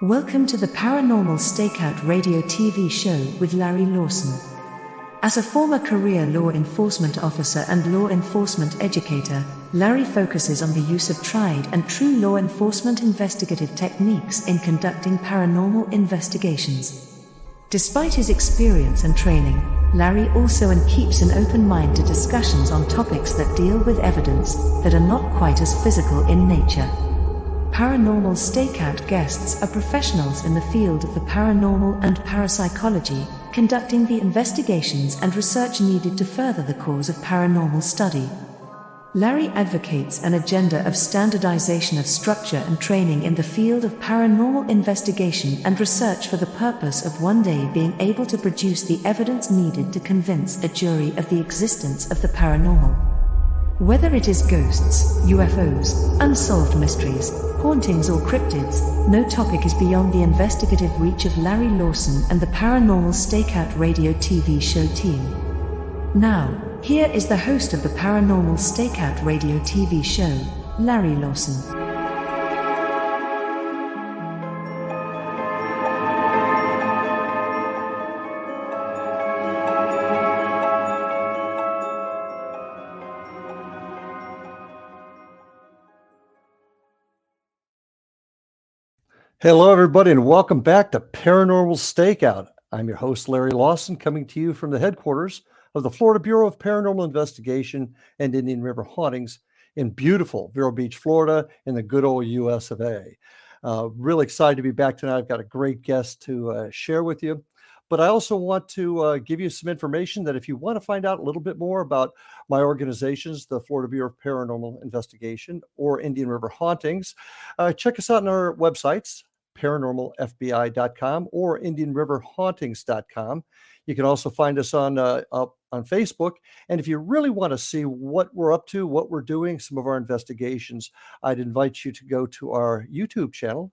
Welcome to the Paranormal Stakeout radio TV show with Larry Lawson. As a former career law enforcement officer and law enforcement educator, Larry focuses on the use of tried and true law enforcement investigative techniques in conducting paranormal investigations. Despite his experience and training, Larry also keeps an open mind to discussions on topics that deal with evidence that are not quite as physical in nature. Paranormal Stakeout guests are professionals in the field of the paranormal and parapsychology, conducting the investigations and research needed to further the cause of paranormal study. Larry advocates an agenda of standardization of structure and training in the field of paranormal investigation and research for the purpose of one day being able to produce the evidence needed to convince a jury of the existence of the paranormal. Whether it is ghosts, UFOs, unsolved mysteries, hauntings or cryptids, no topic is beyond the investigative reach of Larry Lawson and the Paranormal Stakeout radio TV show team. Now, here is the host of the Paranormal Stakeout radio TV show, Larry Lawson. Hello, everybody, and welcome back to Paranormal Stakeout. I'm your host, Larry Lawson, coming to you from the headquarters of the Florida Bureau of Paranormal Investigation and Indian River Hauntings in beautiful Vero Beach, Florida, in the good old US of A. Really excited to be back tonight. I've got a great guest to share with you. But I also want to give you some information that if you want to find out a little bit more about my organizations, the Florida Bureau of Paranormal Investigation or Indian River Hauntings, check us out on our websites, paranormalfbi.com or indianriverhauntings.com. You can also find us on Facebook. And if you really want to see what we're up to, what we're doing, some of our investigations, I'd invite you to go to our YouTube channel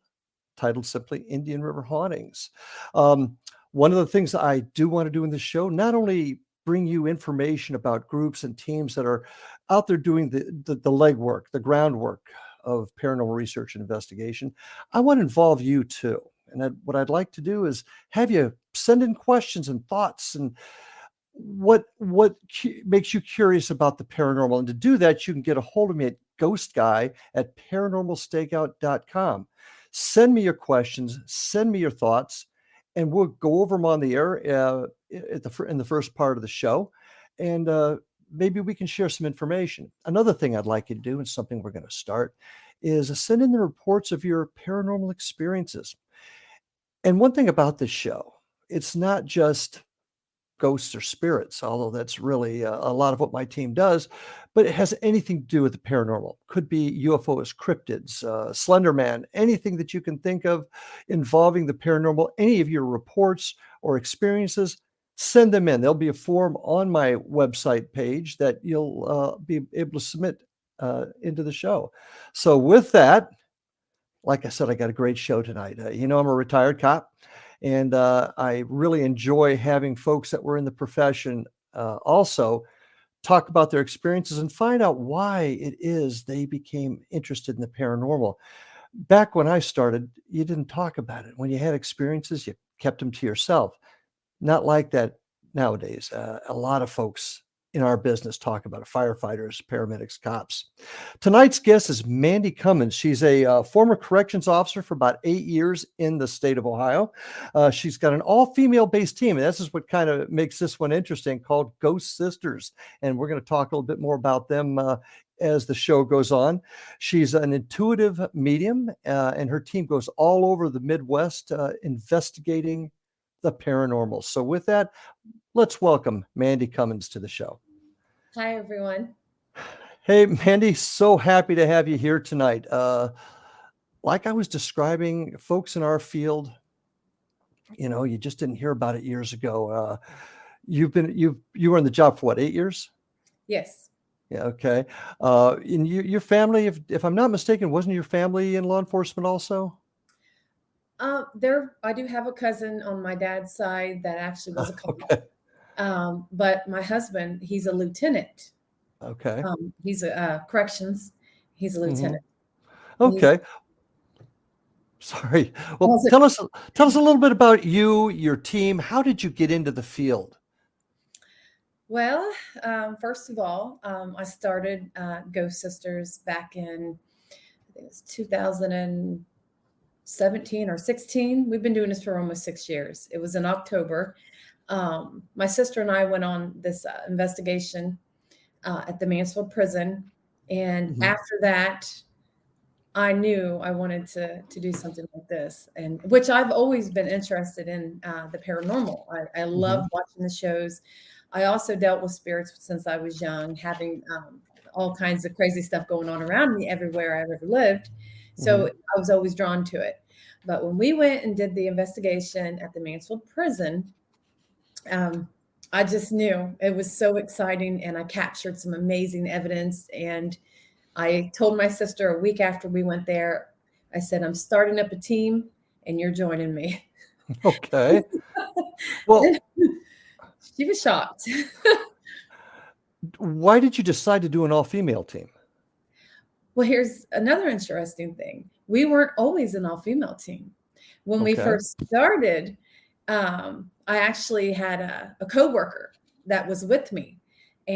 titled simply Indian River Hauntings. One of the things I do want to do in this show, not only bring you information about groups and teams that are out there doing the legwork, the groundwork of paranormal research and investigation, I want to involve you too. And what I'd like to do is have you send in questions and thoughts and what makes you curious about the paranormal. And to do that, you can get a hold of me at ghostguy@paranormalstakeout.com. Send me your questions, send me your thoughts, and we'll go over them on the air in the first part of the show. And maybe we can share some information. Another thing I'd like you to do, and something we're going to start, is send in the reports of your paranormal experiences. And one thing about this show, it's not just ghosts or spirits, although that's really a lot of what my team does, but it has anything to do with the paranormal. Could be UFOs, cryptids, Slender Man, anything that you can think of involving the paranormal, any of your reports or experiences, send them in. There'll be a form on my website page that you'll be able to submit into the show. So with that, like I said, I got a great show tonight. I'm a retired cop. And I really enjoy having folks that were in the profession also talk about their experiences and find out why it is they became interested in the paranormal. Back when I started, you didn't talk about it. When you had experiences, you kept them to yourself. Not like that nowadays. A lot of folks in our business talk about it, firefighters, paramedics, cops. Tonight's guest is Mandy Cummings. She's a former corrections officer for about 8 years in the state of Ohio. She's got an all-female based team, and this is what kind of makes this one interesting, called Ghost Sisters. And we're going to talk a little bit more about them as the show goes on. She's an intuitive medium, and her team goes all over the Midwest investigating the paranormal. So with that, let's welcome Mandy Cummings to the show. Hi, everyone. Hey, Mandy, so happy to have you here tonight. Like I was describing, folks in our field, you just didn't hear about it years ago. You were in the job for what, 8 years? Yes. Yeah. Okay. And your family, if I'm not mistaken, wasn't your family in law enforcement also? I do have a cousin on my dad's side that actually was a cop. Okay. But my husband, he's a lieutenant. Okay. He's a corrections. He's a lieutenant. Okay. Sorry. Well, Was it- tell us a little bit about you, your team. How did you get into the field? Well, first of all, I started Ghost Sisters back in, I think it was 2017 or 16. We've been doing this for almost 6 years. It was in October. My sister and I went on this investigation at the Mansfield prison. And Mhm, after that, I knew I wanted to do something like this, and which I've always been interested in the paranormal. I mhm, love watching the shows. I also dealt with spirits since I was young, having all kinds of crazy stuff going on around me everywhere I've ever lived. So mhm. I was always drawn to it. But when we went and did the investigation at the Mansfield prison, um, I just knew it was so exciting, and I captured some amazing evidence. And I told my sister a week after we went there, I said, I'm starting up a team and you're joining me. Okay. Well, And she was shocked. why did you decide to do an all-female team? Well, here's another interesting thing. We weren't always an all female team. When we Okay. first started, I actually had a coworker that was with me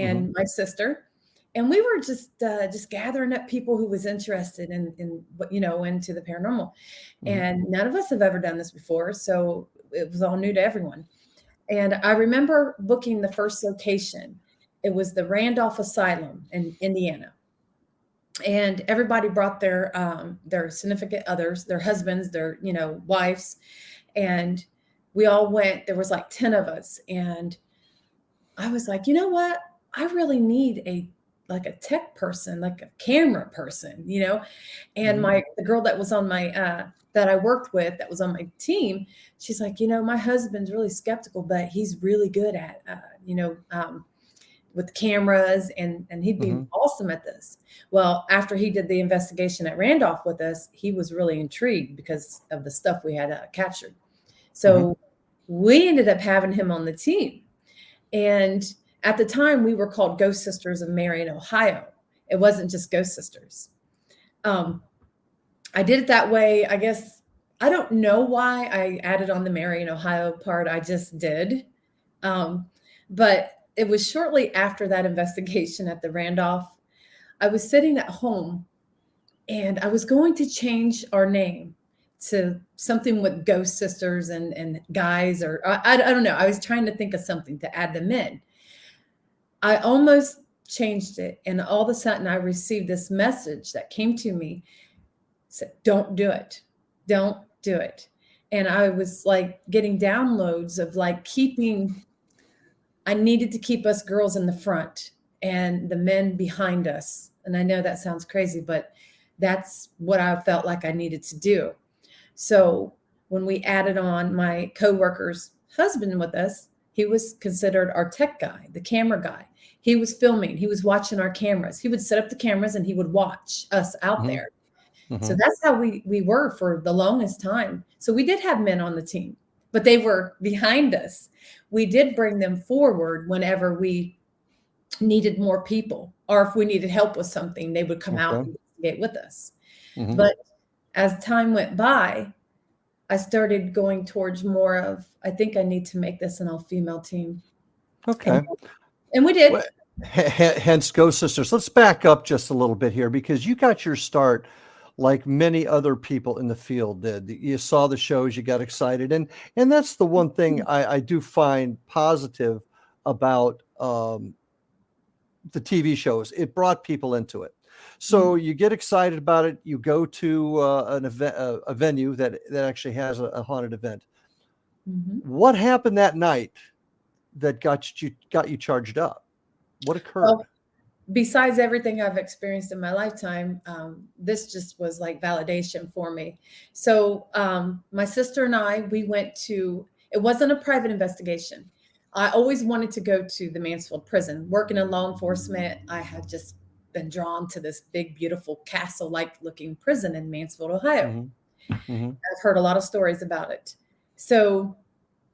Mhm, and my sister, and we were just gathering up people who was interested in what into the paranormal. mhm, And none of us have ever done this before, so it was all new to everyone. And I remember booking the first location. It was the Randolph Asylum in Indiana, and everybody brought their significant others, their husbands, their wives, and we all went. There was like 10 of us, and I was like, you know what, I really need a tech person, like a camera person, and mhm, the girl that was on my that I worked with, that was on my team, she's like, my husband's really skeptical, but he's really good at with cameras, and he'd be mhm, awesome at this. Well, after he did the investigation at Randolph with us, he was really intrigued because of the stuff we had captured. mhm. So we ended up having him on the team. And at the time, we were called Ghost Sisters of Marion, Ohio. It wasn't just Ghost Sisters. Um, I did it that way. I guess I don't know why I added on the Marion, Ohio part. I just did. Um, but it was shortly after that investigation at the Randolph. I was sitting at home and I was going to change our name to something with Ghost Sisters and guys, or I don't know. I was trying to think of something to add them in. I almost changed it. And all of a sudden, I received this message that came to me, said, don't do it. Don't do it. And I was like getting downloads of like I needed to keep us girls in the front and the men behind us. And I know that sounds crazy, but that's what I felt like I needed to do. So when we added on my coworker's husband with us, he was considered our tech guy, the camera guy. He was filming, he was watching our cameras. He would set up the cameras and he would watch us out Mhm, there. So mhm. that's how we were for the longest time. So we did have men on the team, but they were behind us. We did bring them forward whenever we needed more people, or if we needed help with something, they would come out Okay. and investigate with us. Mhm. But as time went by, I started going towards more of, I think I need to make this an all-female team. And Okay. and we Well, did. hence Ghost Sisters. Let's back up just a little bit here because you got your start like many other people in the field did. You saw the shows, you got excited, and that's the one thing I do find positive about the TV shows. It brought people into it. So Mhm, you get excited about it. You go to an event, a venue that actually has a haunted event. mhm. What happened that night that got you charged up? What occurred? Well, besides everything I've experienced in my lifetime, this just was like validation for me. So my sister and I, we went to, it wasn't a private investigation. I always wanted to go to the Mansfield prison. Working in law enforcement, I had just been drawn to this big, beautiful castle-like looking prison in Mansfield, Ohio. Mhm, mhm. I've heard a lot of stories about it. So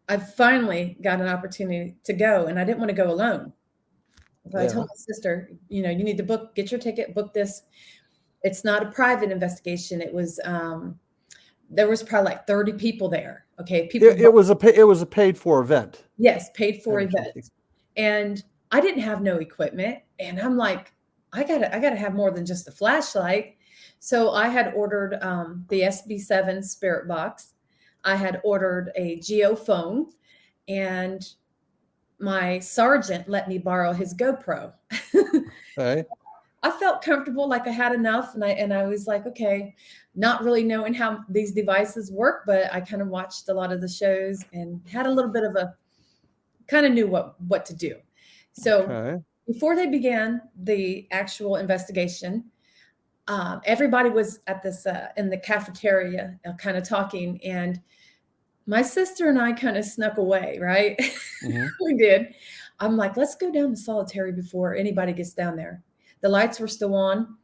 I finally got an opportunity to go, and I didn't want to go alone. So I Yeah. told my sister, you need to get your ticket, book this. It's not a private investigation. It was there was probably like 30 people there. Okay. It was a paid for event. Yes, paid for Interesting. event. And I didn't have no equipment. And I'm like, I gotta have more than just a flashlight. So I had ordered the SB7 spirit box. I had ordered a geophone, and my sergeant let me borrow his GoPro. Okay. I felt comfortable, like I had enough, and I was like, okay, not really knowing how these devices work, but I kind of watched a lot of the shows and had a little bit of a kind of knew what to do. So Okay. before they began the actual investigation, everybody was at this in the cafeteria, kind of talking, and my sister and I kind of snuck away, right? Mm-hmm. We did. I'm like, let's go down to solitary before anybody gets down there. The lights were still on.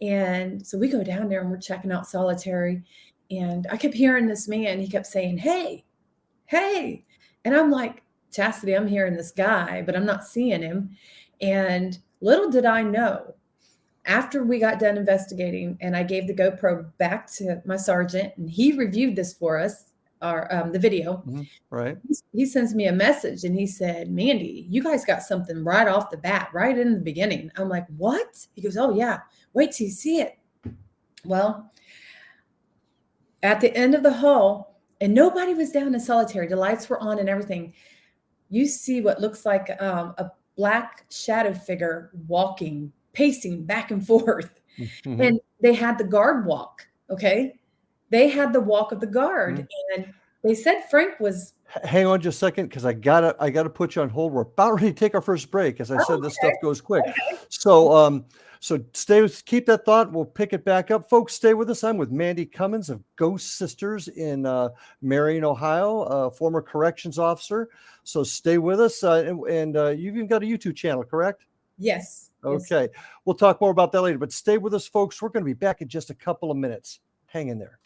And so we go down there and we're checking out solitary. And I kept hearing this man. He kept saying, hey, hey. And I'm like, Chastity, I'm hearing this guy, but I'm not seeing him. And little did I know, after we got done investigating and I gave the GoPro back to my sergeant and he reviewed this for us, the video, Mm-hmm. Right. he sends me a message and he said, Mandy, you guys got something right off the bat, right in the beginning. I'm like, what? He goes, oh yeah, wait till you see it. Well, at the end of the hall, and nobody was down in solitary, the lights were on and everything, you see what looks like a black shadow figure walking, pacing back and forth. Mm-hmm. And they had the guard walk. Okay. They had the walk of the guard. Mm-hmm. And they said Frank was. Hang on just a second, because I gotta put you on hold. We're about ready to take our first break. As I said, this stuff goes quick. Okay. So keep that thought. We'll pick it back up. Folks, stay with us. I'm with Mandy Cummings of Ghost Sisters in Marion, Ohio, former corrections officer. So stay with us. And you've even got a YouTube channel, correct? Yes. Okay. Yes. We'll talk more about that later, but stay with us, folks. We're going to be back in just a couple of minutes. Hang in there.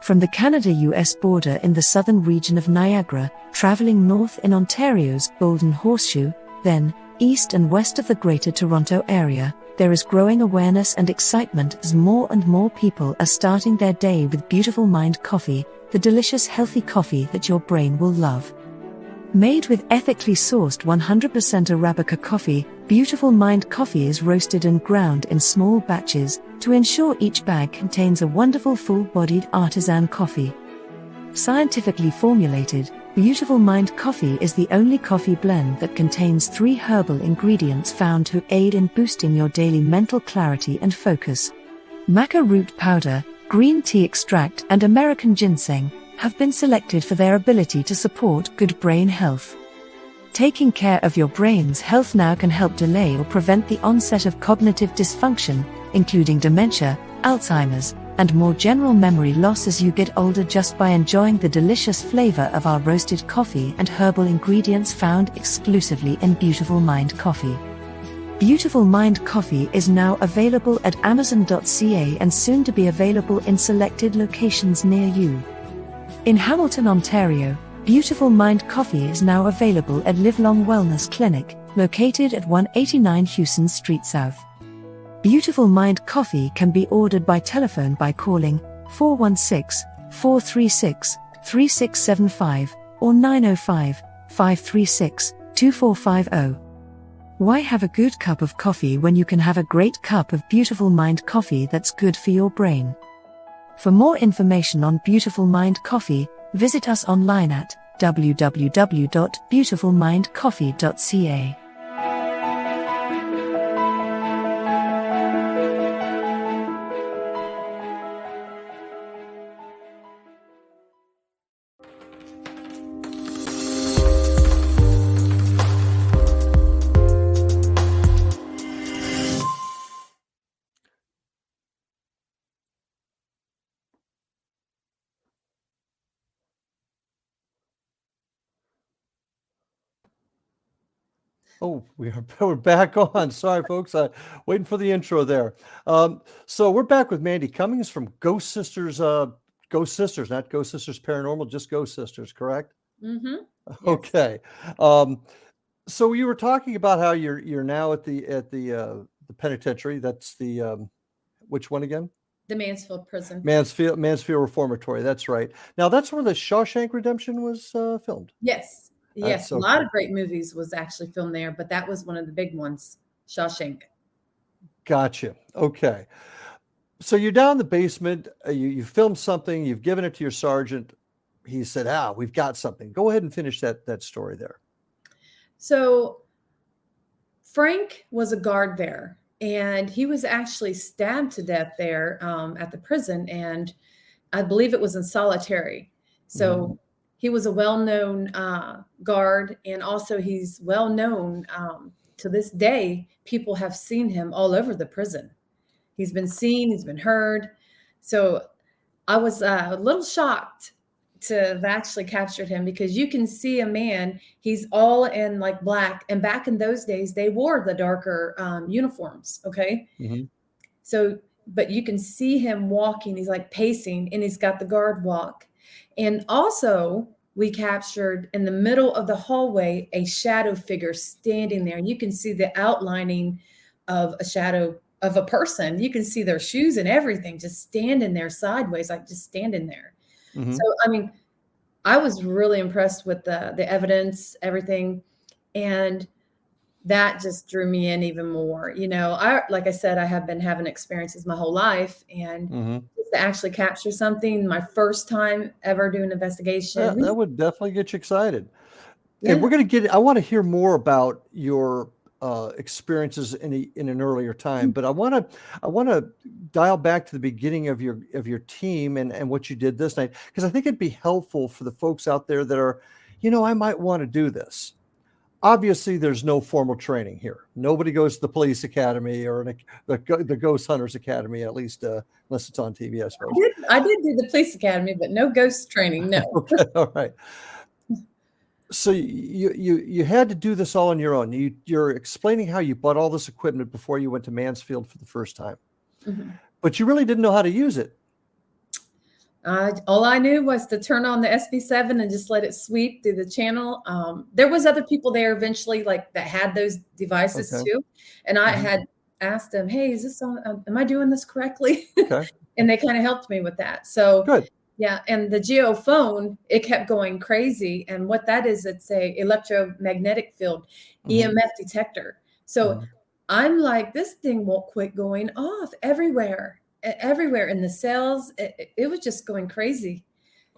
From the Canada-US border in the southern region of Niagara, traveling north in Ontario's Golden Horseshoe, then east and west of the Greater Toronto Area, there is growing awareness and excitement as more and more people are starting their day with Beautiful Mind coffee, the delicious healthy coffee that your brain will love. Made with ethically sourced 100% Arabica coffee, Beautiful Mind coffee is roasted and ground in small batches to ensure each bag contains a wonderful full-bodied artisan coffee. Scientifically formulated, Beautiful Mind coffee is the only coffee blend that contains 3 herbal ingredients found to aid in boosting your daily mental clarity and focus. Maca root powder, green tea extract, and American ginseng have been selected for their ability to support good brain health. Taking care of your brain's health now can help delay or prevent the onset of cognitive dysfunction, including dementia, Alzheimer's, and more general memory loss as you get older just by enjoying the delicious flavor of our roasted coffee and herbal ingredients found exclusively in Beautiful Mind coffee. Beautiful Mind coffee is now available at Amazon.ca and soon to be available in selected locations near you. In Hamilton, Ontario, Beautiful Mind coffee is now available at Livelong Wellness Clinic, located at 189 Hewson Street South. Beautiful Mind coffee can be ordered by telephone by calling 416-436-3675 or 905-536-2450. Why have a good cup of coffee when you can have a great cup of Beautiful Mind coffee that's good for your brain? For more information on Beautiful Mind coffee, visit us online at www.beautifulmindcoffee.ca. Oh, we're back on. Sorry, folks. Waiting for the intro there. So we're back with Mandy Cummings from Ghost Sisters. Ghost Sisters, not Ghost Sisters Paranormal, just Ghost Sisters, correct? Mm-hmm. Yes. Okay. So you were talking about how you're now at the penitentiary. That's the which one again? The Mansfield prison. Mansfield Reformatory. That's right. Now that's where the Shawshank Redemption was filmed. Yes. Yes. That's A lot okay. of great movies was actually filmed there, but that was one of the big ones, Shawshank. Gotcha. Okay. So you're down in the basement. You filmed something. You've given it to your sergeant. He said, we've got something. Go ahead and finish that story there. So Frank was a guard there, and he was actually stabbed to death there at the prison, and I believe it was in solitary. So he was a well-known guard, and also he's well-known to this day. People have seen him all over the prison. He's been seen, he's been heard. So I was a little shocked to have actually captured him, because you can see a man, he's all in like black. And back in those days, they wore the darker uniforms. Okay. Mm-hmm. So, but you can see him walking, he's like pacing, and he's got the guard walk. And also, we captured in the middle of the hallway a shadow figure standing there. You can see the outlining of a shadow of a person. You can see their shoes and everything just standing there sideways, like just standing there. Mm-hmm. So, I mean, I was really impressed with the evidence, everything. And that just drew me in even more. Like I said, I have been having experiences my whole life, and just to actually capture something, my first time ever doing an investigation. That would definitely get you excited. Yeah. And I want to hear more about your experiences in an earlier time, but I want to dial back to the beginning of your team and what you did this night, because I think it'd be helpful for the folks out there that are, I might want to do this. Obviously, there's no formal training here. Nobody goes to the police academy or the Ghost Hunters Academy, at least unless it's on TV, I suppose. I did do the police academy, but no ghost training. No. Okay, all right. So you had to do this all on your own. You're explaining how you bought all this equipment before you went to Mansfield for the first time, but you really didn't know how to use it. All I knew was to turn on the SB7 and just let it sweep through the channel. There was other people there eventually, like that had those devices too, and I had asked them, "Hey, is this on? Am I doing this correctly?" Okay. And they kind of helped me with that. So good. Yeah, and the geophone, it kept going crazy. And what that is, it's a electromagnetic field EMF detector. So I'm like, this thing won't quit going off everywhere in the cells. It was just going crazy.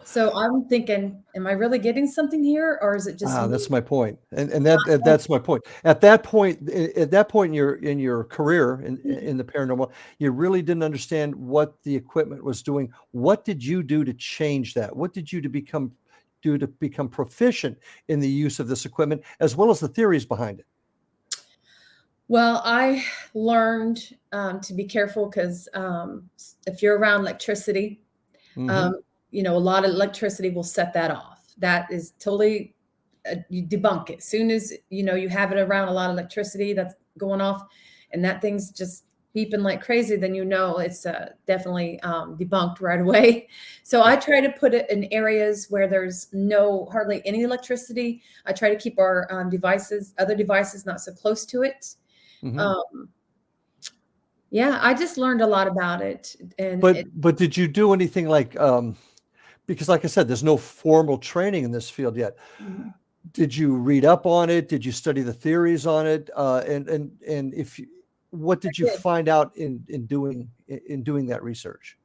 So I'm thinking, am I really getting something here, or is it just me? That's my point, and that's my point. At that point in your career in the paranormal, you really didn't understand what the equipment was doing. What did you do to change that? What did you do to become proficient in the use of this equipment, as well as the theories behind it? Well, I learned to be careful, because if you're around electricity, a lot of electricity will set that off. That is totally, you debunk it. As soon as, you have it around a lot of electricity that's going off, and that thing's just beeping like crazy, then it's definitely debunked right away. So I try to put it in areas where there's hardly any electricity. I try to keep our other devices not so close to it. Yeah, I just learned a lot about it. But did you do anything like, because like I said, there's no formal training in this field yet. Did you read up on it? Did you study the theories on it? What did you find out in doing that research?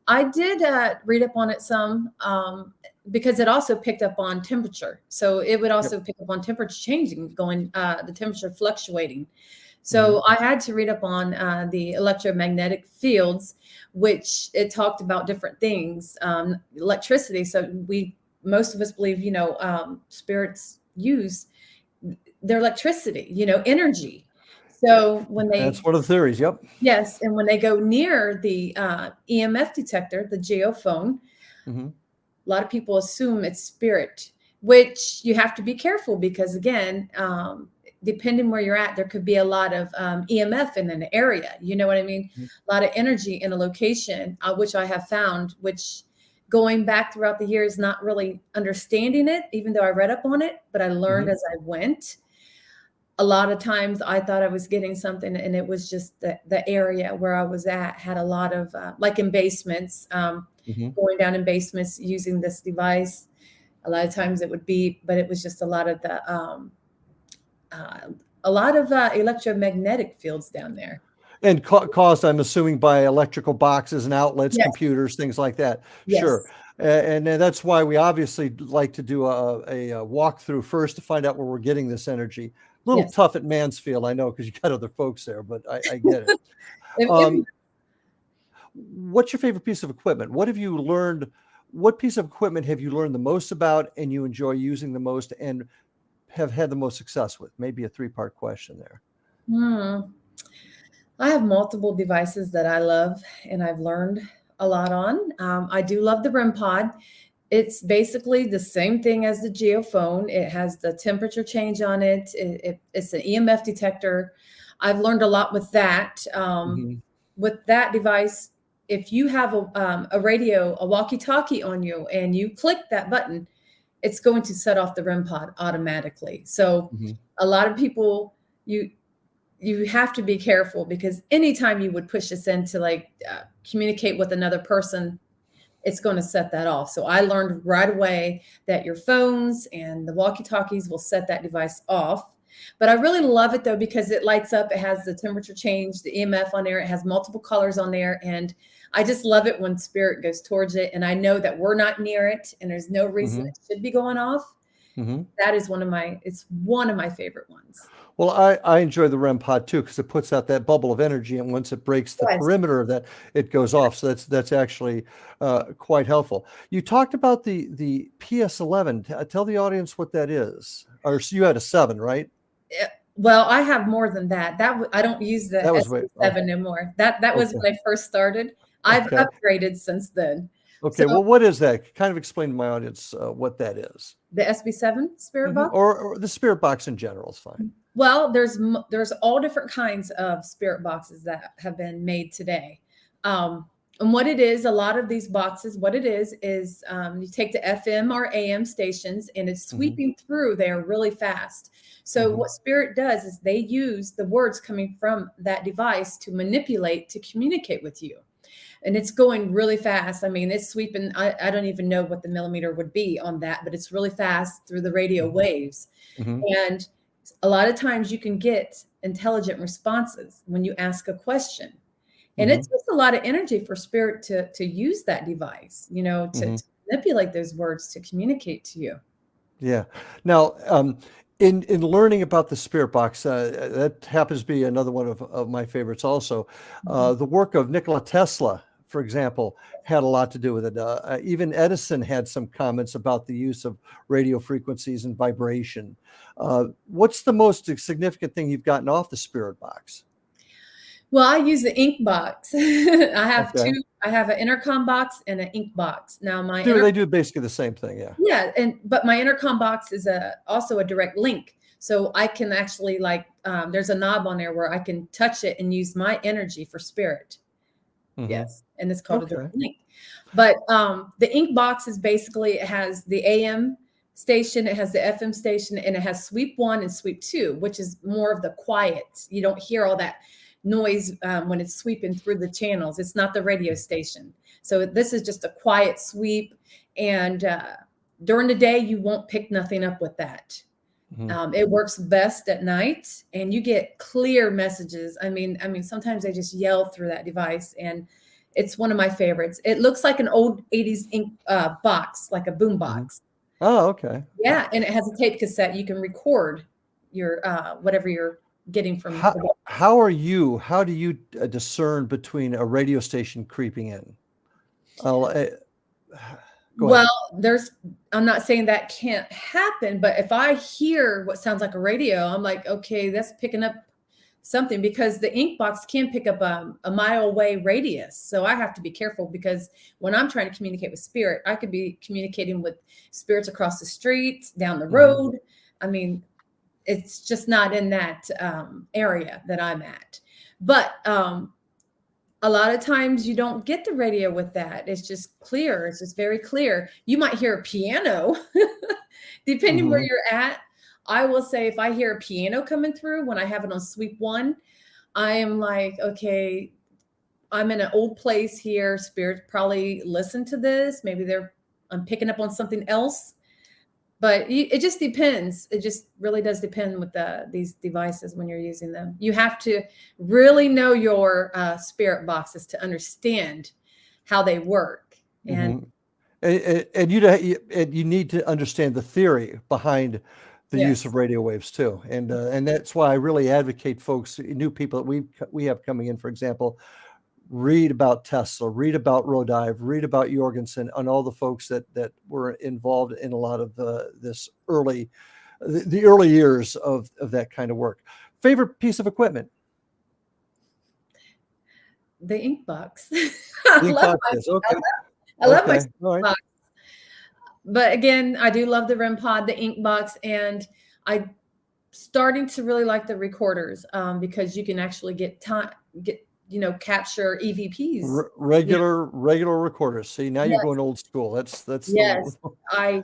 I did read up on it some, because it also picked up on temperature. So it would also pick up on temperature changing, the temperature fluctuating. So I had to read up on the electromagnetic fields, which it talked about different things, electricity. So most of us believe, spirits use their electricity, energy. So that's one of the theories. Yep. Yes. And when they go near the EMF detector, the geophone, a lot of people assume it's spirit, which you have to be careful, because again, depending where you're at, there could be a lot of EMF in an area. You know what I mean? A lot of energy in a location, which I have found, which going back throughout the years, not really understanding it, even though I read up on it, but I learned as I went. A lot of times I thought I was getting something, and it was just the area where I was at had a lot of, like in basements, going down in basements using this device. A lot of times it would be, but it was just a lot of electromagnetic fields down there. And caused, I'm assuming, by electrical boxes and outlets, computers, things like that. Yes. Sure. And that's why we obviously like to do a walkthrough first to find out where we're getting this energy. A little tough at Mansfield, I know, because you got other folks there, but I get it. What's your favorite piece of equipment? What have you learned? What piece of equipment have you learned the most about and you enjoy using the most and have had the most success with? Maybe a 3-part question there. I have multiple devices that I love and I've learned a lot on. I do love the REM pod. It's basically the same thing as the geophone. It has the temperature change on it. It's an EMF detector. I've learned a lot with that. With that device, if you have a radio, a walkie-talkie on you, and you click that button, it's going to set off the REM pod automatically. So a lot of people, you have to be careful, because anytime you would push this in to like communicate with another person, it's going to set that off. So I learned right away that your phones and the walkie-talkies will set that device off. But I really love it though, because it lights up. It has the temperature change, the EMF on there. It has multiple colors on there. And I just love it when spirit goes towards it. And I know that we're not near it and there's no reason it should be going off. That is it's one of my favorite ones. Well, I enjoy the REM pod too, because it puts out that bubble of energy, and once it breaks the perimeter of that, it goes off. So that's actually quite helpful. You talked about the PS11. Tell the audience what that is. Or so you had a 7, right? Well, I have more than that. I don't use the SB7 anymore. That was when I first started. I've upgraded since then. Okay, so, well, what is that? Kind of explain to my audience what that is. The SB7 spirit box, or the spirit box in general is fine. Well, there's all different kinds of spirit boxes that have been made today. And what it is, a lot of these boxes, what it is you take the FM or AM stations, and it's sweeping through there really fast. So what spirit does is they use the words coming from that device to manipulate, to communicate with you. And it's going really fast. I mean, it's sweeping. I don't even know what the millimeter would be on that, but it's really fast through the radio waves. And a lot of times you can get intelligent responses when you ask a question. And it's just a lot of energy for spirit to use that device, to manipulate those words to communicate to you. Yeah. Now, in learning about the spirit box, that happens to be another one of my favorites also. The work of Nikola Tesla, for example, had a lot to do with it. Even Edison had some comments about the use of radio frequencies and vibration. What's the most significant thing you've gotten off the spirit box? Well, I use the ink box. I have two. I have an intercom box and an ink box. Now they do basically the same thing, yeah. Yeah, but my intercom box is also a direct link, so I can actually there's a knob on there where I can touch it and use my energy for spirit. Yes, and it's called a direct link. But the ink box is basically, it has the AM station, it has the FM station, and it has sweep 1 and sweep 2, which is more of the quiet. You don't hear all that noise when it's sweeping through the channels. It's not the radio station. So this is just a quiet sweep. And during the day, you won't pick nothing up with that. It works best at night, and you get clear messages. I mean, sometimes they just yell through that device, and it's one of my favorites. It looks like an old 80s ink box, like a boom box. Oh, okay. Yeah, and it has a tape cassette. You can record your whatever you're getting from. How do you discern between a radio station creeping in? Well, I'm not saying that can't happen, but if I hear what sounds like a radio, I'm like, okay, that's picking up something, because the ink box can pick up a mile away radius. So I have to be careful, because when I'm trying to communicate with spirit, I could be communicating with spirits across the street, down the road. I mean, it's just not in that area that I'm at. But a lot of times you don't get the radio with that. It's just clear. It's just very clear. You might hear a piano, depending where Mhm. you're at. I will say if I hear a piano coming through when I have it on sweep one, I am like, okay, I'm in an old place here. Spirit probably listened to this. Maybe I'm picking up on something else. But it just depends. It just really does depend with these devices when you're using them. You have to really know your spirit boxes to understand how they work. And Mhm. And you need to understand the theory behind the use yes, of radio waves too, and that's why I really advocate folks, new people that we have coming in, for example, read about Tesla, read about Rodive, read about Jorgensen, and all the folks that were involved in a lot of this the early years of that kind of work. Favorite piece of equipment? the ink box. The ink box is okay. I love my Okay, all right. box. But again, I do love the REM pod, the ink box, and I starting to really like the recorders because you can actually capture EVPs. You know, Regular recorders. See, now you're yes, going old school. That's the yes. I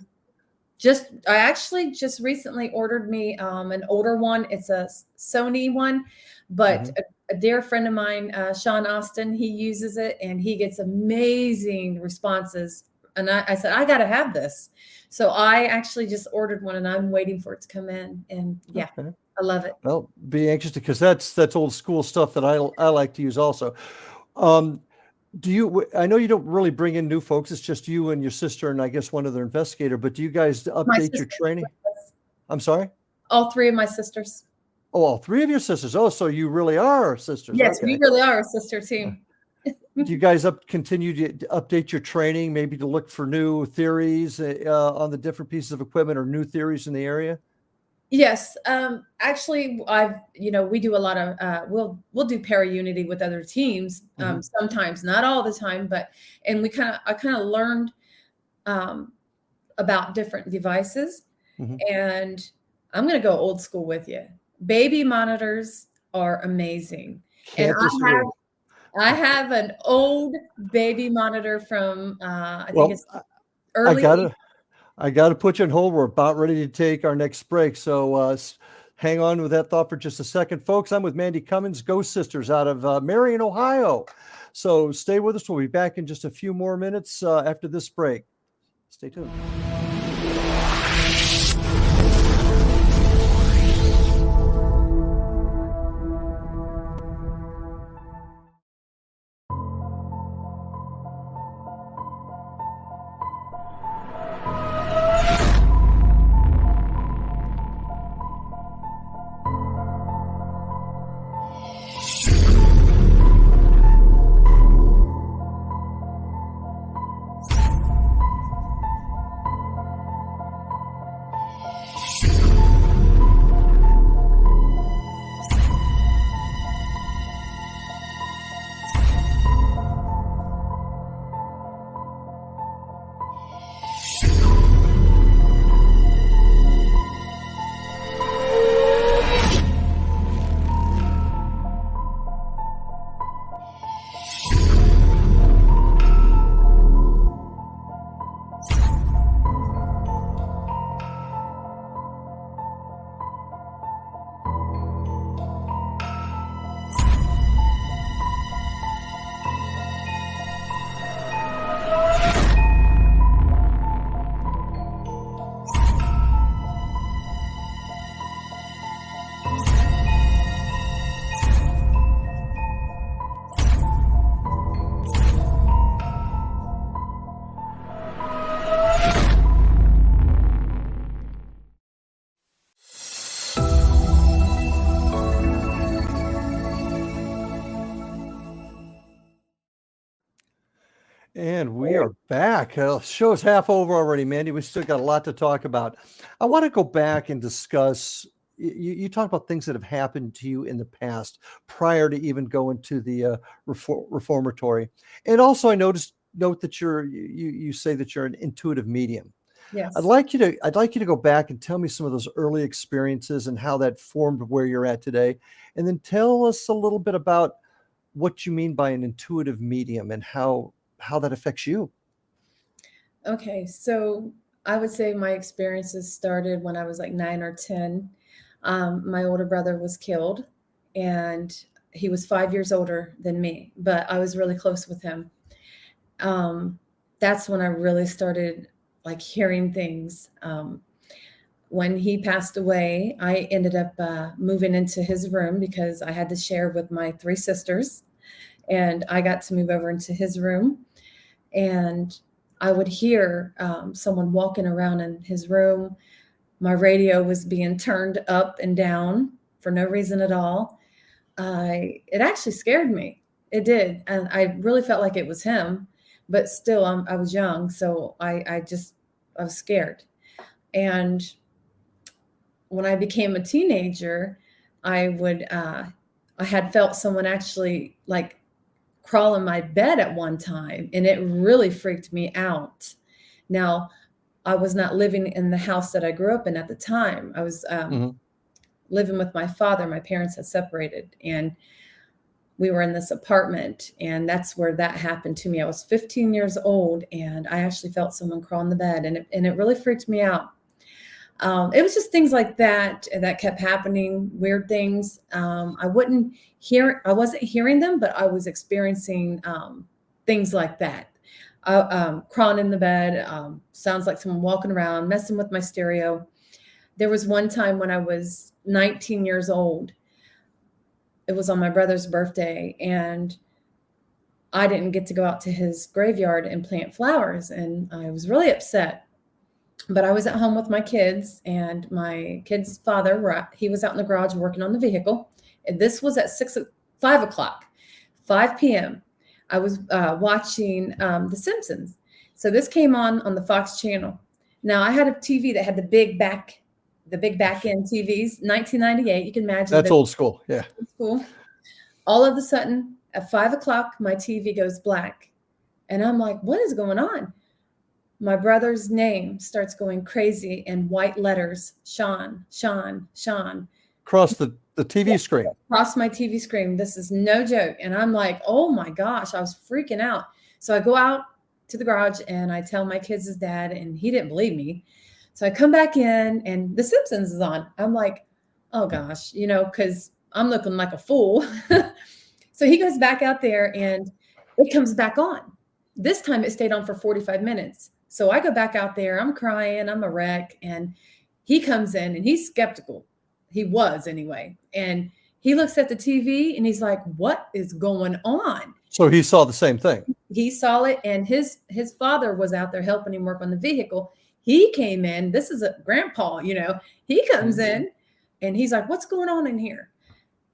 actually just recently ordered me an older one. It's a Sony one, but Mhm. a dear friend of mine, Sean Austin, he uses it and he gets amazing responses. And I said, I got to have this. So I actually just ordered one and I'm waiting for it to come in. And yeah, Okay. I love it. Well, be anxious because that's old school stuff that I like to use also. Um, I know you don't really bring in new folks. It's just you and your sister and I guess one other investigator, but do you guys My update your sister, training? I'm sorry? all three of my sisters. Oh, all three of your sisters. Oh, so you really are sisters. Yes, we Okay. really are a sister team. Do you guys continue to update your training, maybe to look for new theories on the different pieces of equipment or new theories in the area? Yes, actually, we do a lot of we'll do para unity with other teams Hmm. sometimes, not all the time, but and I kind of learned um, about different devices, Hmm. and I'm going to go old school with you. Baby monitors are amazing, and Can't disagree. I have an old baby monitor from I think Well, it's I early gotta I got to put you on hold. We're about ready to take our next break. So hang on with that thought for just a second, folks. I'm with Mandy Cummings, Ghost Sisters out of Marion, Ohio. So stay with us. We'll be back in just a few more minutes after this break. Stay tuned. And we are back. Show's half over already, Mandy. We still got a lot to talk about. I want to go back and discuss. You talk about things that have happened to you in the past prior to even going to the reformatory. And also, I note that you say that you're an intuitive medium. Yes. I'd like you to go back and tell me some of those early experiences and how that formed where you're at today. And then tell us a little bit about what you mean by an intuitive medium and how that affects you. Okay, so I would say my experiences started when I was like 9 or 10. My older brother was killed, and he was 5 years older than me, but I was really close with him. Um, that's when I really started like hearing things. When he passed away, I ended up moving into his room because I had to share with my 3 sisters, and I got to move over into his room. And I would hear someone walking around in his room. My radio was being turned up and down for no reason at all. It actually scared me. It did, and I really felt like it was him. But still, I was young, so I was scared. And when I became a teenager, I had felt someone actually like crawl in my bed at one time, and it really freaked me out. Now, I was not living in the house that I grew up in at the time. I was Mhm. living with my father. My parents had separated, and we were in this apartment, and that's where that happened to me. I was 15 years old, and I actually felt someone crawl in the bed, and it really freaked me out. It was just things like that that kept happening, weird things. I wasn't hearing them, but I was experiencing things like that. Crawling in the bed, sounds like someone walking around, messing with my stereo. There was one time when I was 19 years old. It was on my brother's birthday, and I didn't get to go out to his graveyard and plant flowers, and I was really upset. But I was at home with my kids, and my kid's father, he was out in the garage working on the vehicle. And this was at 5 o'clock, 5 p.m. I was watching The Simpsons. So this came on the Fox channel. Now I had a TV that had the big back end TVs, 1998. You can imagine That's the old school. Yeah. school. All of a sudden, at 5 o'clock, my TV goes black. And I'm like, what is going on? My brother's name starts going crazy in white letters, Sean, Sean, Sean, Across the TV screen. across my TV screen. This is no joke. And I'm like, oh my gosh, I was freaking out. So I go out to the garage and I tell my kids' dad, and he didn't believe me. So I come back in and The Simpsons is on. I'm like, oh gosh, because I'm looking like a fool. So he goes back out there and it comes back on. This time it stayed on for 45 minutes. So I go back out there, I'm crying, I'm a wreck. And he comes in and he's skeptical. He was anyway. And he looks at the TV and he's like, what is going on? So he saw the same thing. He saw it, and his father was out there helping him work on the vehicle. He came in. This is a grandpa, he comes in and he's like, what's going on in here?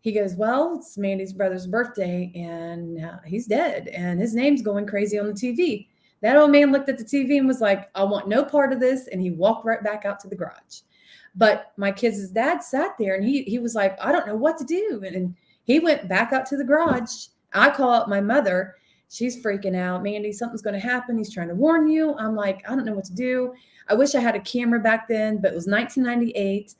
He goes, well, it's Mandy's brother's birthday, and he's dead, and his name's going crazy on the TV. That old man looked at the TV and was like, I want no part of this. And he walked right back out to the garage. But my kids' dad sat there, and he was like, I don't know what to do. And he went back out to the garage. I call out my mother. She's freaking out. Mandy, something's going to happen. He's trying to warn you. I'm like, I don't know what to do. I wish I had a camera back then, but it was 1998.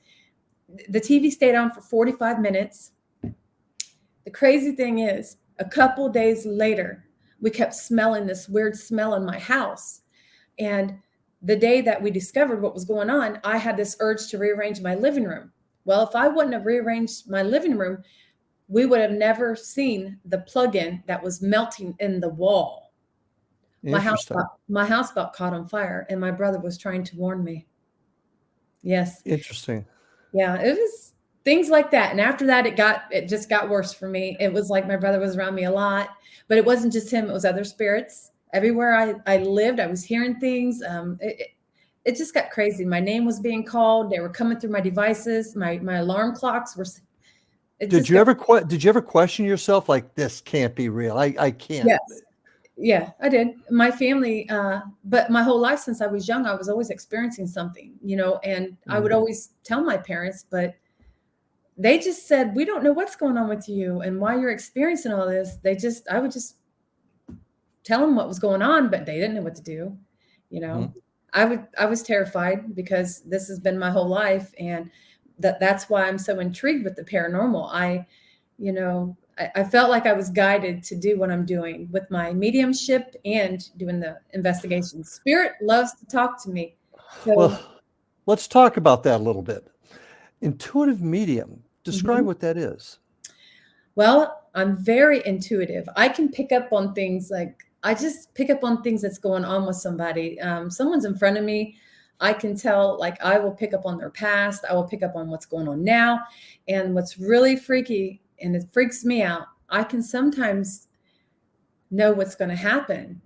The TV stayed on for 45 minutes. The crazy thing is, a couple days later, we kept smelling this weird smell in my house. And the day that we discovered what was going on, I had this urge to rearrange my living room. Well, if I wouldn't have rearranged my living room, we would have never seen the plug-in that was melting in the wall. My house got caught on fire, and my brother was trying to warn me. Yes. Interesting. Yeah, it was things like that. And after that, it just got worse for me. It was like my brother was around me a lot, but it wasn't just him. It was other spirits. Everywhere I lived, I was hearing things. It just got crazy. My name was being called. They were coming through my devices. My alarm clocks were. Did you ever question yourself, like, this can't be real? I can't. Yes. Yeah, I did. My family, but my whole life since I was young, I was always experiencing something, and I would always tell my parents, but they just said, we don't know what's going on with you and why you're experiencing all this. I would just tell them what was going on, but they didn't know what to do, I was terrified because this has been my whole life, and that's why I'm so intrigued with the paranormal. You know, I felt like I was guided to do what I'm doing with my mediumship and doing the investigation. Spirit loves to talk to me. So, Well, let's talk about that a little bit. Intuitive medium. Describe mhm. what that is. Well, I'm very intuitive. I can pick up on things like I just pick up on things that's going on with somebody. Someone's in front of me. I can tell, like, I will pick up on their past. I will pick up on what's going on now. And what's really freaky, and it freaks me out, I can sometimes know what's going to happen.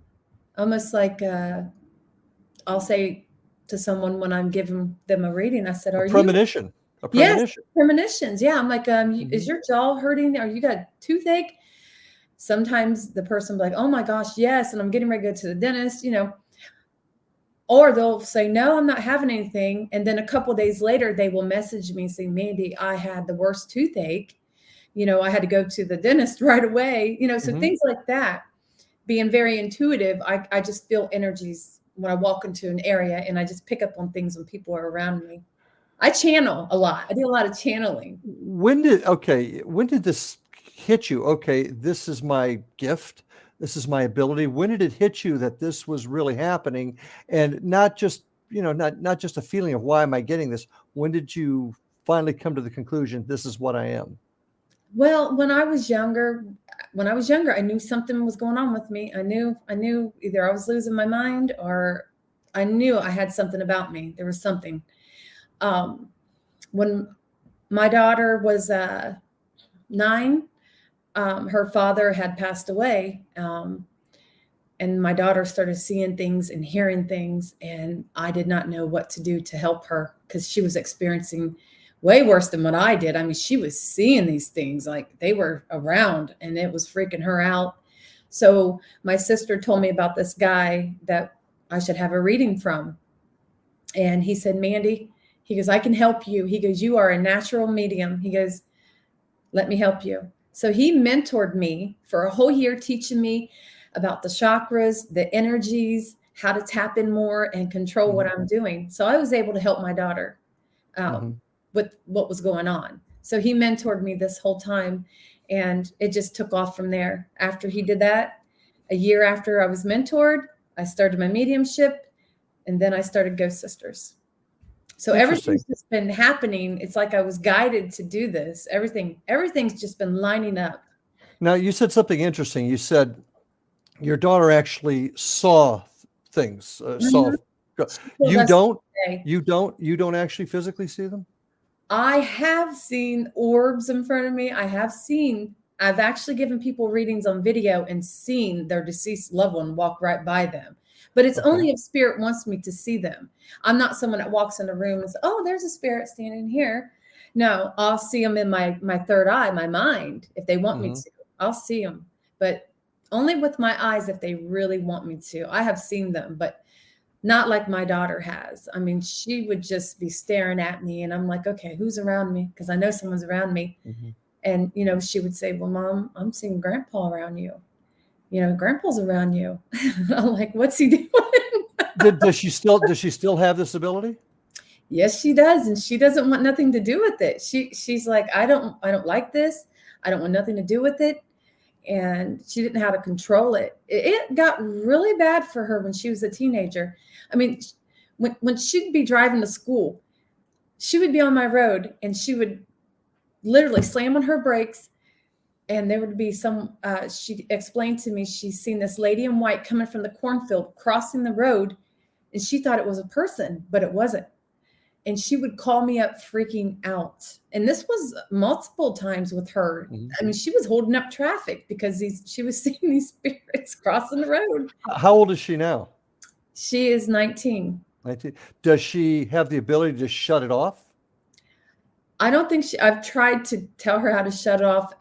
Almost like I'll say to someone when I'm giving them a reading, I said, A "Are you?" premonition. A Yes, premonition. premonitions. Yeah. I'm like, is Mhm. your jaw hurting? Are you got toothache? Sometimes the person will be like, oh my gosh, yes. And I'm getting ready to go to the dentist, or they'll say, no, I'm not having anything. And then a couple of days later, they will message me and say, Mandy, I had the worst toothache. I had to go to the dentist right away, so Mhm. things like that. Being very intuitive, I just feel energies when I walk into an area, and I just pick up on things when people are around me. I channel a lot. I do a lot of channeling. When did this hit you? Okay, this is my gift. This is my ability. When did it hit you that this was really happening and not just, not just a feeling of why am I getting this? When did you finally come to the conclusion this is what I am? Well, when I was younger, I knew something was going on with me. I knew either I was losing my mind, or I knew I had something about me. There was something. Um, when my daughter was 9, her father had passed away. And my daughter started seeing things and hearing things, and I did not know what to do to help her because she was experiencing way worse than what I did. I mean, she was seeing these things like they were around, and it was freaking her out. So my sister told me about this guy that I should have a reading from. And he said, Mandy, he goes, I can help you. He goes, you are a natural medium. He goes, let me help you. So he mentored me for a whole year, teaching me about the chakras, the energies, how to tap in more and control what Mhm. I'm doing. So I was able to help my daughter um, Mhm. with what was going on. So he mentored me this whole time, and it just took off from there. After he did that, a year after I was mentored, I started my mediumship, and then I started Ghost Sisters. So Interesting. everything's just been happening. It's like I was guided to do this. Everything's just been lining up. Now, you said something interesting. You said your daughter actually saw things, Mhm. She told you us don't, today, you don't actually physically see them? I have seen orbs in front of me. I've actually given people readings on video and seen their deceased loved one walk right by them. But it's Okay. only if spirit wants me to see them. I'm not someone that walks in a room and says, oh, there's a spirit standing here. No, I'll see them in my third eye, my mind, if they want me Mhm. to. I'll see them, but only with my eyes if they really want me to. I have seen them, but not like my daughter has. I mean, she would just be staring at me, and I'm like, okay, who's around me? Because I know someone's around me. Mhm. And, she would say, well, Mom, I'm seeing Grandpa around you. Grandpa's around you. I'm like, what's he doing? Does she still have this ability? Yes, she does. And she doesn't want nothing to do with it. She's like, I don't like this. I don't want nothing to do with it. And she didn't know how to control it. It got really bad for her when she was a teenager. I mean, when she'd be driving to school, she would be on my road, and she would literally slam on her brakes, and there would be she explained to me she's seen this lady in white coming from the cornfield crossing the road, and she thought it was a person, but it wasn't. And she would call me up freaking out. And this was multiple times with her. Mhm. I mean, she was holding up traffic because she was seeing these spirits crossing the road. How old is she now? She is 19. 19. Does she have the ability to shut it off? I don't think I've tried to tell her how to shut off.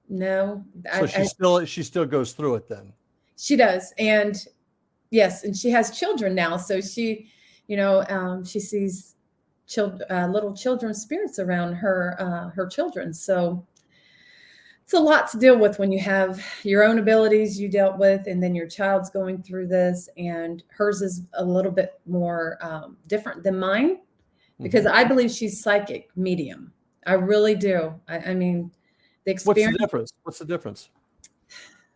No, So she still goes through it then? she does. And yes, and she has children now. So she sees little children's spirits around her children. So it's a lot to deal with when you have your own abilities you dealt with, and then your child's going through this, and hers is a little bit more different than mine, because I believe she's psychic medium. I really do. I mean, the What's experience. the difference? What's the difference?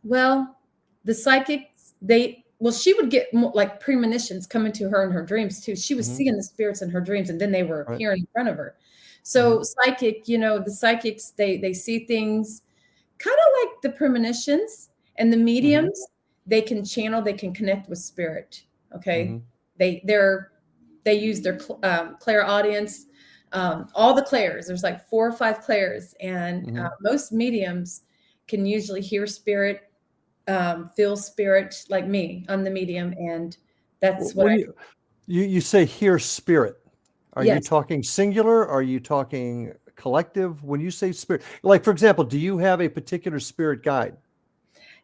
Well, the psychics, she would get more, like, premonitions coming to her in her dreams too. She was seeing the spirits in her dreams, and then they were Right. appearing in front of her. So psychic, the psychics, they see things kind of like the premonitions, and the mediums, they can channel, they can connect with spirit. Okay. They use their clairaudience, all the clairs. There's like 4 or 5 clairs, and most mediums can usually hear spirit, feel spirit, like me. I'm the medium, and that's what When you say hear spirit, are you yes. talking singular? Are you talking collective? When you say spirit, like, for example, do you have a particular spirit guide?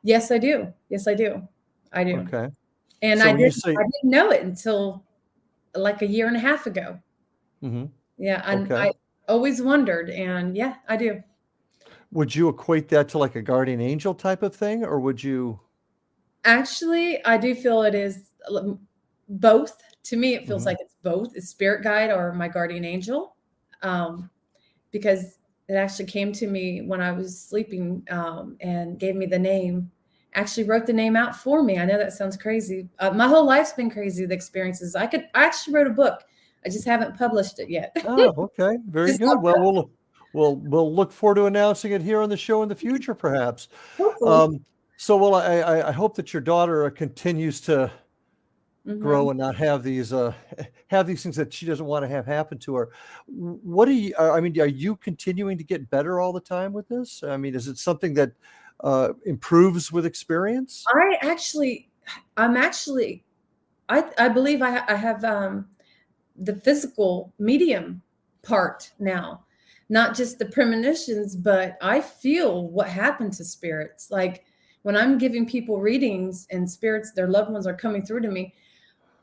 Yes, I do. Yes, I do. I do. Okay. And So I when you didn't say, I didn't know it until like a year and a half ago. Yeah, and okay, I always wondered, and yeah, I do. would you equate that to like a guardian angel type of thing, or would you? Actually, I do feel it is both. To me, it feels Mhm. like it's both. It's spirit guide or my guardian angel, because it actually came to me when I was sleeping, and gave me the name. Actually wrote the name out for me. I know that sounds crazy. My whole life's been crazy. The experiences. I actually wrote a book. I just haven't published it yet. Oh, okay, very Just good. Well, we'll look forward to announcing it here on the show in the future, perhaps. hopefully. So, well, I hope that your daughter continues to Mhm. grow and not have these have these things that she doesn't want to have happen to her. What do you? I mean, are you continuing to get better all the time with this? I mean, is it something that improves with experience? I'm actually, I believe I have the physical medium part now, not just the premonitions, but I feel what happened to spirits. Like when I'm giving people readings and spirits, their loved ones are coming through to me,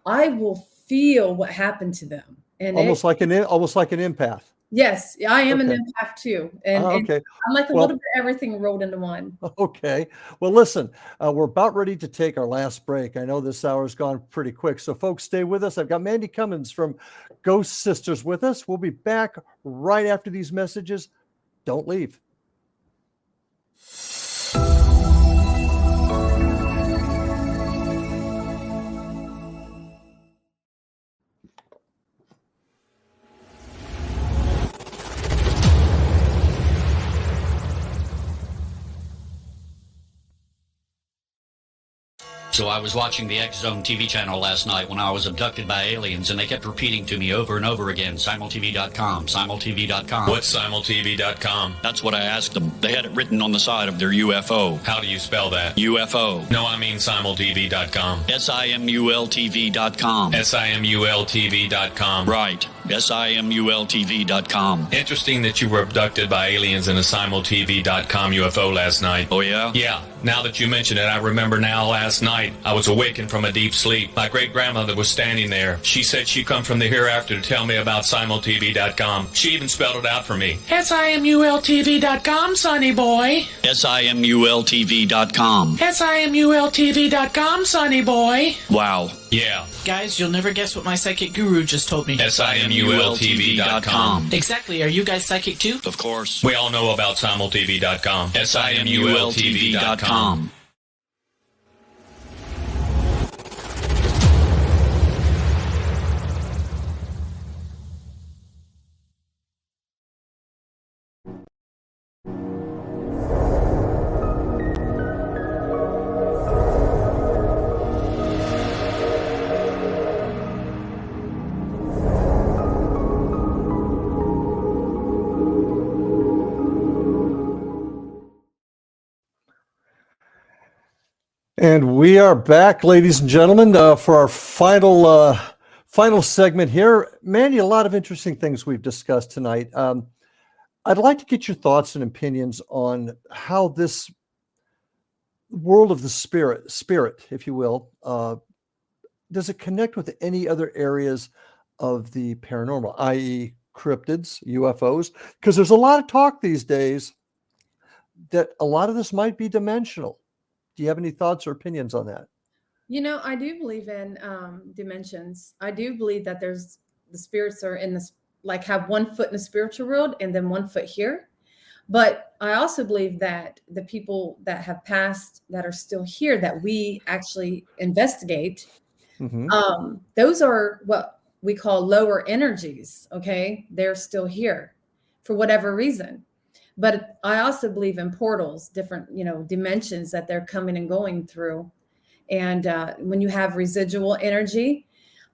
I will feel what happened to them. And Almost like an empath. yes, I am an Okay. empath too. And Okay. I'm like a little Well, bit of everything rolled into one. okay. Well, listen, we're about ready to take our last break. I know this hour's gone pretty quick, so folks, stay with us. I've got Mandy Cummings from Ghost Sisters with us. We'll be back right after these messages. Don't leave. So I was watching the X Zone TV channel last night when I was abducted by aliens, and they kept repeating to me over and over again, simultv.com, simultv.com. What's simultv.com? That's what I asked them. They had it written on the side of their UFO. How do you spell that? UFO. No, I mean simultv.com. simultv.com. simultv.com. Right. simultv.com. Interesting that you were abducted by aliens in a simultv.com UFO last night. Oh, yeah? Yeah. Now that you mention it, I remember now last night I was awakened from a deep sleep. My great-grandmother was standing there. She said she'd come from the hereafter to tell me about simultv.com. She even spelled it out for me. simultv.com, sonny boy. simultv.com. simultv.com, sonny boy. Wow. Yeah. Guys, you'll never guess what my psychic guru just told me. simultv.com. Exactly. Are you guys psychic too? Of course. We all know about simultv.com. simultv.com. And we are back, ladies and gentlemen, for our final segment here. Mandy, a lot of interesting things we've discussed tonight. I'd like to get your thoughts and opinions on how this world of the spirit, if you will, does it connect with any other areas of the paranormal, i.e., cryptids, UFOs? Because there's a lot of talk these days that a lot of this might be dimensional. Do you have any thoughts or opinions on that? I do believe in dimensions. I do believe that there's the spirits are in this, like have one foot in the spiritual world and then one foot here. But I also believe that the people that have passed that are still here that we actually investigate, Mm-hmm. those are what we call lower energies. Okay. They're still here for whatever reason. But I also believe in portals, different, dimensions that they're coming and going through. And when you have residual energy,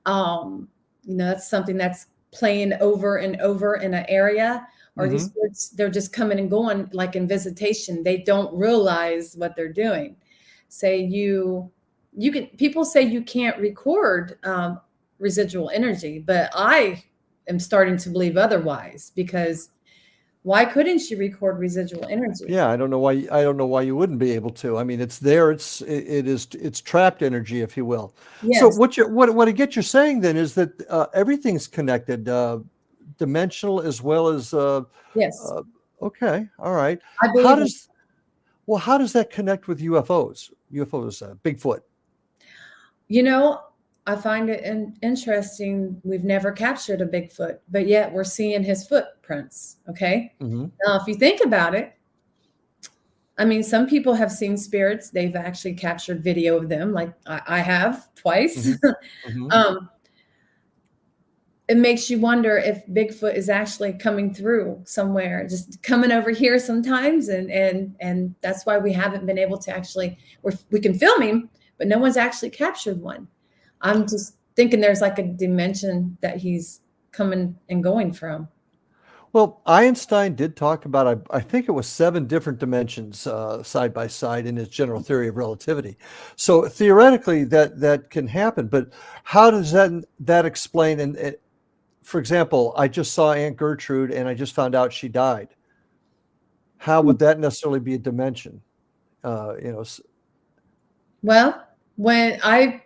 that's something that's playing over and over in an area, or these spirits, they're just coming and going like in visitation. They don't realize what they're doing. People say you can't record residual energy, but I am starting to believe otherwise, because why couldn't you record residual energy? Yeah, I don't know why you wouldn't be able to. I mean, it's there. It's trapped energy, if you will. So Yes. what I get you're saying then is that everything's connected, dimensional as well as Yes. okay, all right. I How believe how does that connect with UFOs? Bigfoot. I find it interesting. We've never captured a Bigfoot, but yet we're seeing his footprints. Okay. Mm-hmm. Now, if you think about it, I mean, some people have seen spirits. They've actually captured video of them, like I have twice. Mm-hmm. It makes you wonder if Bigfoot is actually coming through somewhere, just coming over here sometimes. And that's why we haven't been able to actually, we can film him, but no one's actually captured one. I'm just thinking there's like a dimension that he's coming and going from. Well, Einstein did talk about, I think it was 7 different dimensions side by side in his general theory of relativity. So theoretically, that can happen. But how does that explain? And for example, I just saw Aunt Gertrude, and I just found out she died. How would that necessarily be a dimension? Well, when I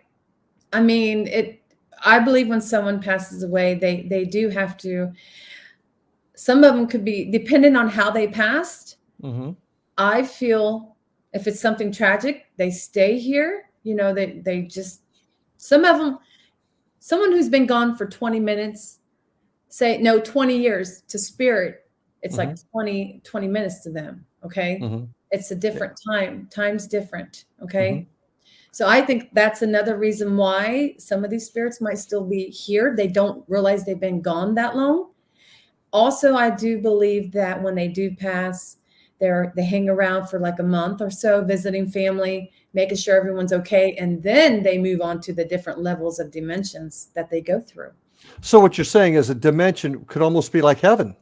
believe when someone passes away, they do have to. Some of them could be depending on how they passed. Mm-hmm. I feel if it's something tragic, they stay here. They just, some of them, someone who's been gone for 20 minutes, 20 years to spirit, it's like 20 minutes to them. Okay. Mm-hmm. It's a different time. Time's different. Okay. Mm-hmm. So I think that's another reason why some of these spirits might still be here. They don't realize they've been gone that long. Also, I do believe that when they do pass, they hang around for like a month or so, visiting family, making sure everyone's okay. And then they move on to the different levels of dimensions that they go through. So what you're saying is a dimension could almost be like heaven.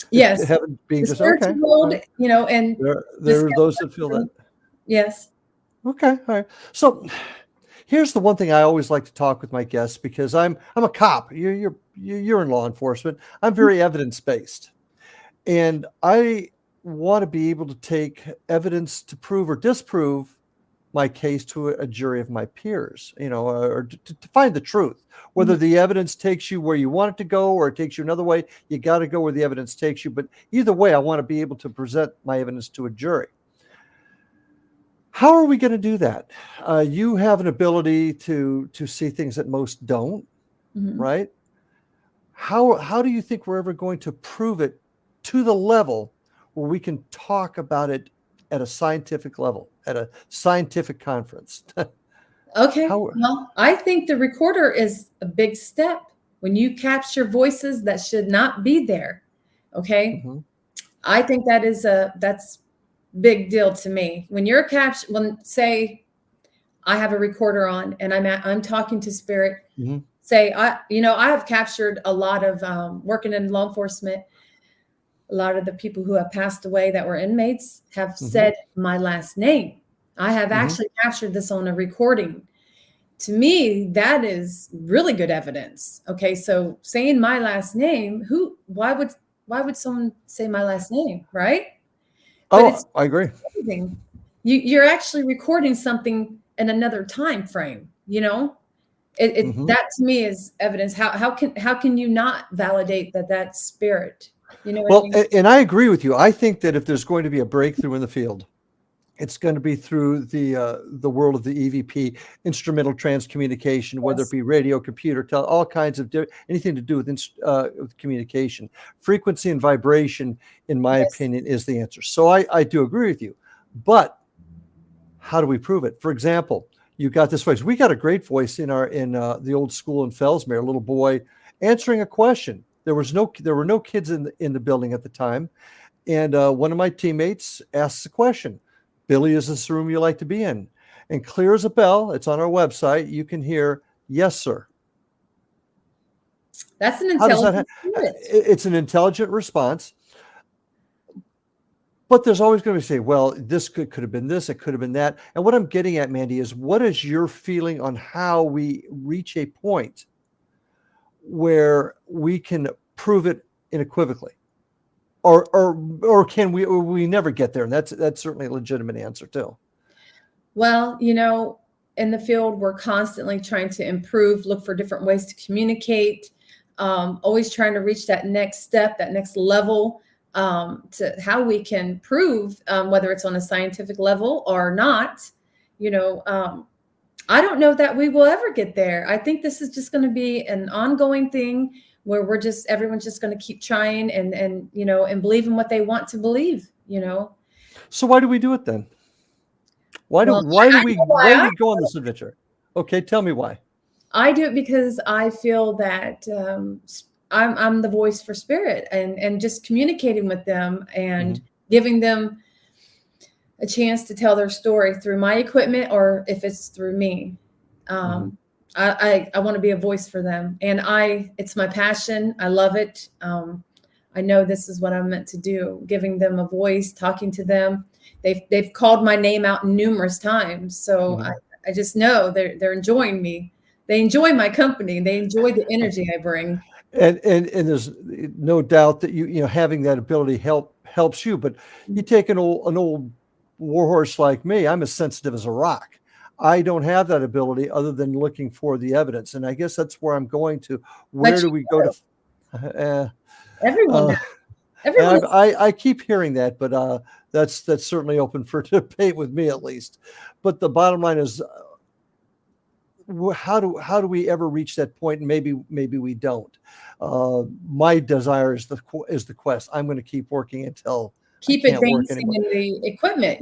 Yes. Heaven being the just spiritual okay. world, Right. And there are those that feel that. Yes. Okay. All right. So here's the one thing I always like to talk with my guests, because I'm a cop. You're in law enforcement. I'm very evidence-based. And I want to be able to take evidence to prove or disprove my case to a jury of my peers, or to find the truth. Whether the evidence takes you where you want it to go or it takes you another way, you got to go where the evidence takes you. But either way, I want to be able to present my evidence to a jury. How are we going to do that? You have an ability to see things that most don't, right? How do you think we're ever going to prove it to the level where we can talk about it at a scientific level, at a scientific conference? Okay. Well, I think the recorder is a big step when you capture voices that should not be there. Okay. Mm-hmm. I think that's big deal to me. When you're say I have a recorder on and I'm talking to spirit, say, I have captured a lot of working in law enforcement. A lot of the people who have passed away that were inmates have said my last name. I have actually captured this on a recording. To me, that is really good evidence. Okay. So saying my last name, why would someone say my last name? Right. But I agree. You're actually recording something in another time frame, that to me is evidence. How can you not validate that spirit You know what I Well, mean? and I agree with you. I think that if there's going to be a breakthrough in the field, it's going to be through the world of the EVP, instrumental transcommunication, whether it Yes. be radio, computer, all kinds of anything to do with communication. Frequency and vibration, in my Yes. opinion, is the answer. So I do agree with you. But how do we prove it? For example, you got this voice. We got a great voice in the old school in Fellsmere, a little boy answering a question. There were no kids in the building at the time. And one of my teammates asks a question. Billy, is this the room you like to be in? And clear as a bell, it's on our website. You can hear, yes, sir. That's an How does that intelligent happen? spirit. It's an intelligent response. But there's always going to be say, well, this could have been this, it could have been that. And what I'm getting at, Mandy, is what is your feeling on how we reach a point where we can prove it unequivocally? Or can we never get there? And that's certainly a legitimate answer too. Well, in the field, we're constantly trying to improve, look for different ways to communicate, always trying to reach that next step, that next level, to how we can prove whether it's on a scientific level or not. I don't know that we will ever get there. I think this is just going to be an ongoing thing where everyone's just going to keep trying and believe in what they want to believe. So why do we do it then? Why do Well, we go on this adventure? Okay, tell me why. I do it because I feel that I'm the voice for spirit and just communicating with them and giving them a chance to tell their story through my equipment or if it's through me. I want to be a voice for them, and it's my passion. I love it. I know this is what I'm meant to do, giving them a voice, talking to them. They've called my name out numerous times. So I just know they're enjoying me. They enjoy my company. They enjoy the energy I bring. And there's no doubt that having that ability helps you. But you take an old warhorse like me, I'm as sensitive as a rock. I don't have that ability other than looking for the evidence. And I guess that's where I'm going to. Where do we go to? Everyone does. Everyone. I keep hearing that, but that's certainly open for debate with me at least. But the bottom line is, how do we ever reach that point? And maybe we don't. My desire is the quest. I'm going to keep working until keep advancing in the equipment.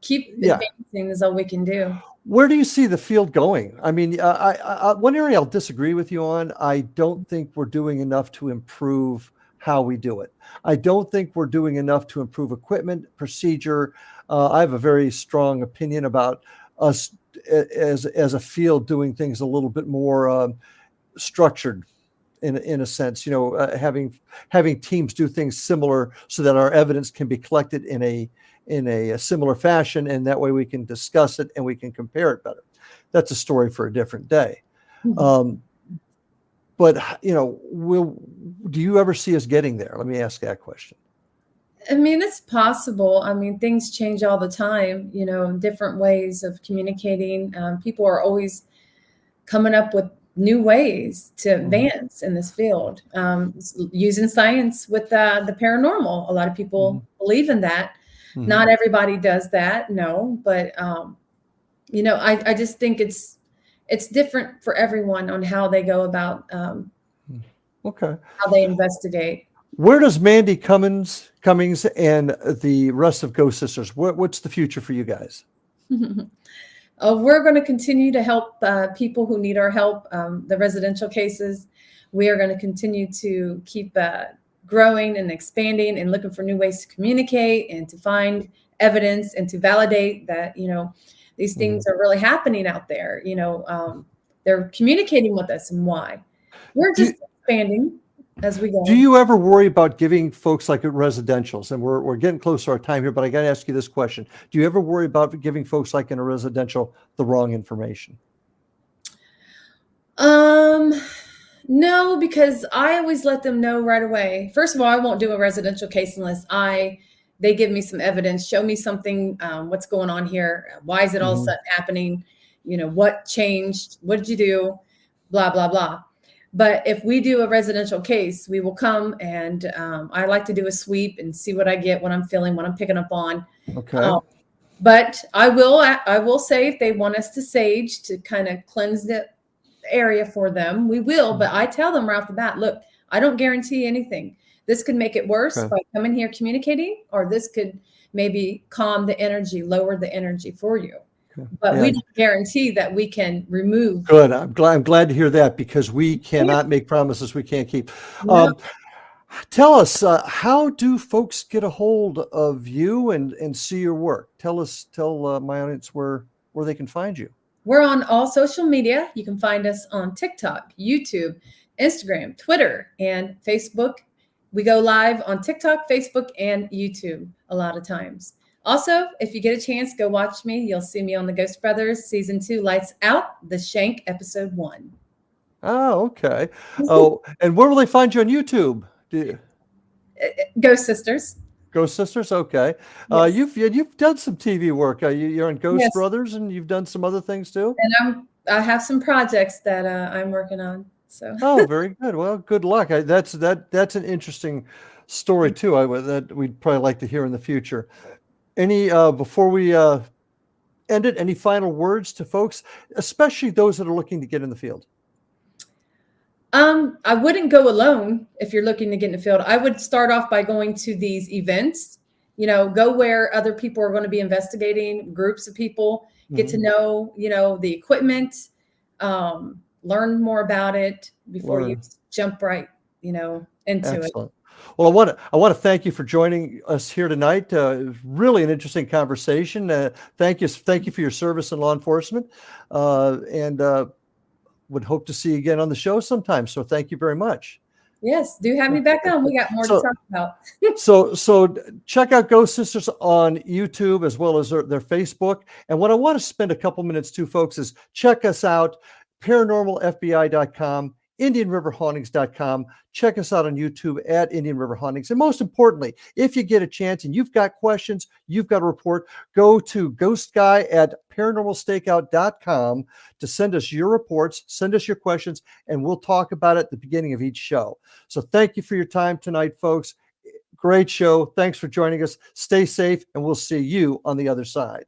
Keep advancing is all we can do. Where do you see the field going? I mean, one area I'll disagree with you on. I don't think we're doing enough to improve how we do it. I don't think we're doing enough to improve equipment, procedure. I have a very strong opinion about us as a field doing things a little bit more structured in a sense, having teams do things similar so that our evidence can be collected in a similar fashion, and that way we can discuss it and we can compare it better. That's a story for a different day. But do you ever see us getting there? Let me ask that question. I mean, it's possible. I mean, things change all the time, different ways of communicating. People are always coming up with new ways to advance in this field, using science with the paranormal. A lot of people believe in that. Not everybody does that, no, but I just think it's different for everyone on how they go about how they investigate. Where does Mandy Cummings and the rest of Ghost Sisters, what's the future for you guys? We're going to continue to help people who need our help, the residential cases. We are going to continue to keep growing and expanding and looking for new ways to communicate and to find evidence and to validate that, these things are really happening out there. They're communicating with us and why. We're just expanding as we go. Do you ever worry about giving folks like at residentials, and we're getting close to our time here, but I got to ask you this question. Do you ever worry about giving folks like in a residential the wrong information? No, because I always let them know right away. First of all, I won't do a residential case unless they give me some evidence, show me something, what's going on here. Why is it all of a sudden happening? What changed? What did you do? Blah, blah, blah. But if we do a residential case, we will come and I like to do a sweep and see what I get, what I'm feeling, what I'm picking up on. Okay. But I will say if they want us to sage to kind of cleanse the area for them, we will. But I tell them right off the bat, look, I don't guarantee anything. This could make it worse by coming here communicating, or this could maybe calm the energy, lower the energy for you. But we don't guarantee that we can remove. Good. I'm glad to hear that, because we cannot make promises we can't keep. No. Tell us, how do folks get a hold of you and see your work? Tell my audience where they can find you. We're on all social media. You can find us on TikTok, YouTube, Instagram, Twitter, and Facebook. We go live on TikTok, Facebook, and YouTube a lot of times. Also, if you get a chance, go watch me. You'll see me on the Ghost Brothers Season 2, Lights Out, The Shank, Episode 1. Oh, okay. Oh, and where will they find you on YouTube? Ghost Sisters. Ghost Sisters, okay. Yes. You've done some TV work. You're on Ghost Yes. Brothers, and you've done some other things too. And I have some projects that I'm working on. So. Oh, very good. Well, good luck. That's an interesting story too. That we'd probably like to hear in the future. Any before we end it, any final words to folks, especially those that are looking to get in the field? I wouldn't go alone if you're looking to get in the field. I would start off by going to these events, go where other people are going to be investigating, groups of people, get to know, the equipment, learn more about it before you jump right, into Excellent. Well, I want to thank you for joining us here tonight. Really an interesting conversation. Thank you for your service in law enforcement, and would hope to see you again on the show sometime. So thank you very much. Yes, do have me back on. We got more to talk about. so check out Ghost Sisters on YouTube as well as their Facebook. And what I want to spend a couple minutes to, folks, is check us out, paranormalfbi.com, IndianRiverHauntings.com. Check us out on YouTube at Indian River Hauntings. And most importantly, if you get a chance and you've got questions, you've got a report, go to ghostguy@paranormalstakeout.com to send us your reports, send us your questions, and we'll talk about it at the beginning of each show. So thank you for your time tonight, folks. Great show. Thanks for joining us. Stay safe, and we'll see you on the other side.